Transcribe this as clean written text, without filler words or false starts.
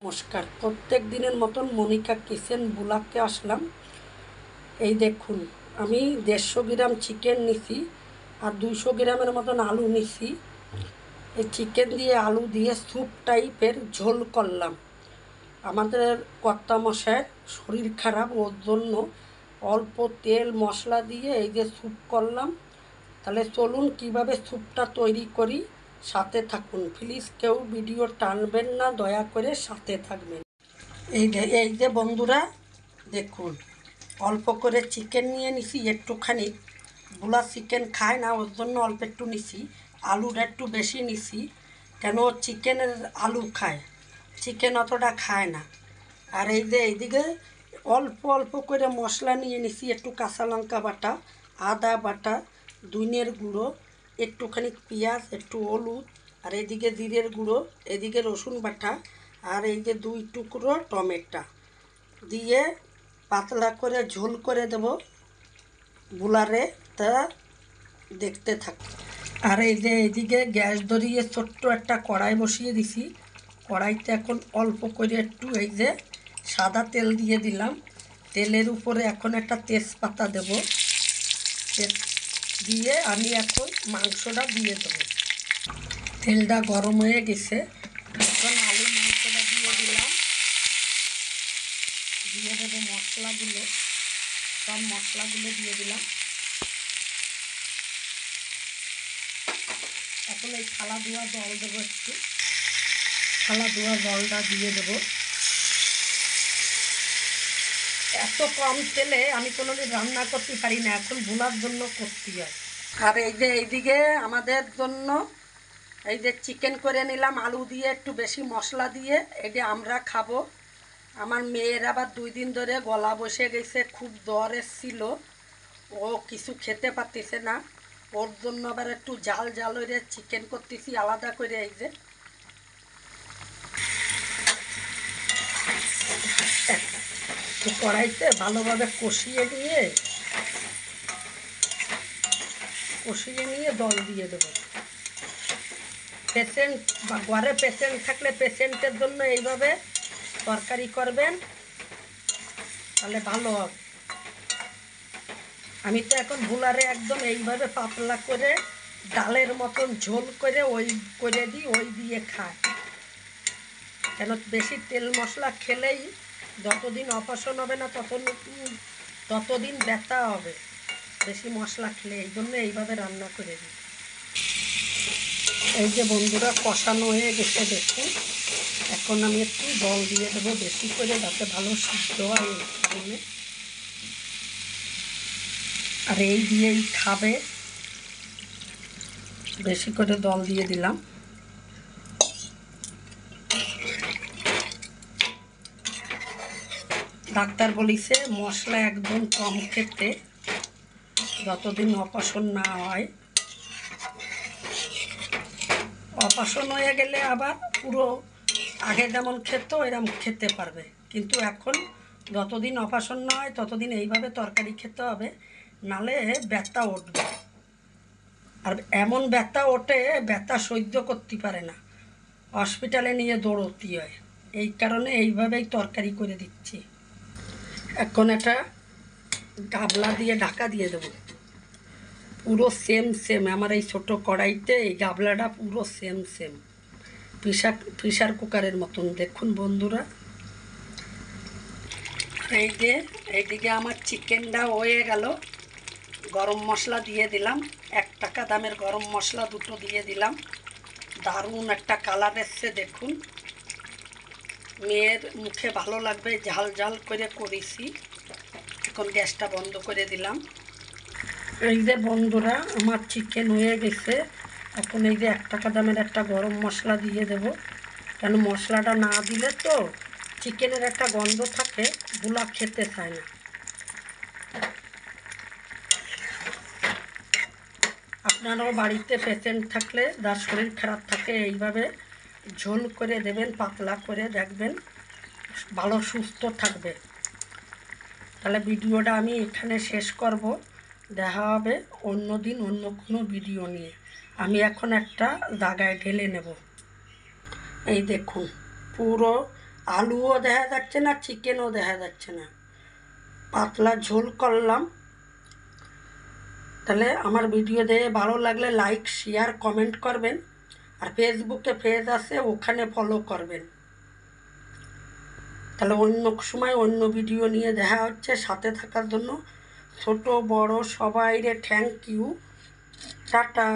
নমস্কার, প্রত্যেক দিনের মতন মনিকা কিচেন ব্লগে আসলাম। এই দেখুন, আমি 150 গ্রাম চিকেন নিছি আর 200 গ্রামের মতন আলু নিছি। এই চিকেন দিয়ে আলু দিয়ে স্যুপ টাইপের ঝোল করলাম। আমাদের কর্তামশায়ের শরীর খারাপ, ওর জন্য অল্প তেল মশলা দিয়ে এই যে স্যুপ করলাম। তাহলে চলুন কিভাবে স্যুপটা তৈরি করি, সাথে থাকুন। প্লিজ কেউ ভিডিও টানবেন না, দয়া করে সাথে থাকবেন। এই যে বন্ধুরা দেখুন, অল্প করে চিকেন নিয়ে নিছি একটুখানি। বুলা চিকেন খায় না, ওর জন্য অল্প একটু নিছি। আলুটা একটু বেশি নিছি, কেন চিকেনের আলু খায়, চিকেন অতটা খায় না। আর এই যে এইদিকে অল্প অল্প করে মশলা নিয়ে নিছি, একটু কাঁচা লঙ্কা বাটা, আদা বাটা, ধনিয়ার গুঁড়ো, একটুখানি পেঁয়াজ, একটু হলুদ, আর এদিকে জিরের গুঁড়ো, এদিকে রসুন বাটা, আর এই যে 2 টুকরো টমেটো দিয়ে পাতলা করে ঝোল করে দেব বুলারে। তা দেখতে থাক। আর এই যে এইদিকে গ্যাস ধরিয়ে ছোট্ট একটা কড়াই বসিয়ে দিছি। কড়াইতে এখন অল্প করে একটু এই যে সাদা তেল দিয়ে দিলাম। তেলের উপরে এখন একটা তেজপাতা দেব, দিয়ে আমি এখন মাংসটা দিয়ে দেবো। তেলটা গরম হয়ে গেছে, এখন আলু মাংসটা দিয়ে দিলাম। দিয়ে দেবো মশলাগুলো, সব মশলাগুলো দিয়ে দিলাম। এখন এই থালা ধোয়া জল দেবো, একটু থালা ধোয়া জলটা দিয়ে দেবো। এত কম তেলে আমি কোনোদিন রান্না করতে পারি না, এখন ভোলার জন্য করতে হয়। আর এই যে এইদিকে আমাদের জন্য এই যে চিকেন করে নিলাম আলু দিয়ে, একটু বেশি মশলা দিয়ে। এটা আমরা খাবো। আমার মেয়ের আবার 2 দিন ধরে গলা বসে গেছে, খুব জ্বর এসেছিল, ও কিছু খেতে পারতেছে না। ওর জন্য আবার একটু জাল জাল হয়ে চিকেন করতেছি আলাদা করে। এই যে কড়াইতে ভালোভাবে কষিয়ে নিয়ে জল দিয়ে দেবো। পেশেন্ট বা ঘরে পেশেন্ট থাকলে পেশেন্টের জন্য এইভাবে তরকারি করবেন, তাহলে ভালো হবে। আমি তো এখন বুলারে একদম এইভাবে পাতলা করে ডালের মতন ঝোল করে ওই করে দিই, ওই দিয়ে খায়। কেন বেশি তেল মশলা খেলেই যতদিন অপারেশন হবে না ততদিন ব্যথা হবে, বেশি মশলা খেলে। এই জন্য এইভাবে রান্না করে দিই। এই যে বন্ধুরা কষানো হয়ে গেছে দেখুন, এখন আমি একটু জল দিয়ে দেবো বেশি করে, যাতে ভালো সিদ্ধ হয় এই কারণে। আর এই দিয়েই খাবে, বেশি করে জল দিয়ে দিলাম। ডাক্তার বলিছে মশলা একদম কম খেতে, যতদিন অপারেশন না হয়। অপারেশন হয়ে গেলে আবার পুরো আগে যেমন খেত এরকম খেতে পারবে, কিন্তু এখন যতদিন অপারেশন না হয় ততদিন এইভাবে তরকারি খেতে হবে, নালে ব্যথা উঠবে। আর এমন ব্যথা ওঠে, ব্যথা সহ্য করতে পারে না, হসপিটালে নিয়ে দৌড়তে হয়। এই কারণে এইভাবেই তরকারি করে দিচ্ছি। এখন একটা গাবলা দিয়ে ঢাকা দিয়ে দেবো। পুরো সেম আমার এই ছোটো কড়াইতে এই গাবলাটা পুরো সেম প্রেশার কুকারের মতন। দেখুন বন্ধুরা, এই যে এইদিকে আমার চিকেনটা হয়ে গেল। গরম মশলা দিয়ে দিলাম, 1 টাকা দামের গরম মশলা 2টো দিয়ে দিলাম। দারুণ একটা কালার এসছে দেখুন, মেয়ের মুখে ভালো লাগবে, ঝাল ঝাল করে করেছি। এখন গ্যাসটা বন্ধ করে দিলাম। এই যে বন্ধুরা আমার চিকেন হয়ে গেছে। এখন এই যে 1 টাকা দামের একটা গরম মশলা দিয়ে দেব, কেন মশলাটা না দিলে তো চিকেনের একটা গন্ধ থাকে, বুলা খেতে চায় না। আপনারাও বাড়িতে পেশেন্ট থাকলে, যার শরীর খারাপ থাকে, এইভাবে ঝোল করে দেবেন, পাতলা করে, দেখবেন ভালো সুস্থ থাকবে। তাহলে ভিডিওটা আমি এখানে শেষ করব, দেখা হবে অন্য দিন অন্য কোনো ভিডিও নিয়ে। আমি এখন একটা জায়গায় ঢেলে নেব। এই দেখুন পুরো আলুও দেখা যাচ্ছে না, চিকেনও দেখা যাচ্ছে না, পাতলা ঝোল করলাম। তাহলে আমার ভিডিও দেখে ভালো লাগলে লাইক শেয়ার কমেন্ট করবেন, আর ফেসবুকে পেজ আছে ওখানে ফলো করবেন। তাহলে অন্য সময় অন্য ভিডিও নিয়ে দেখা হচ্ছে। সাথে থাকার জন্য ছোট বড় সবাইরে থ্যাংক ইউ, টাটা।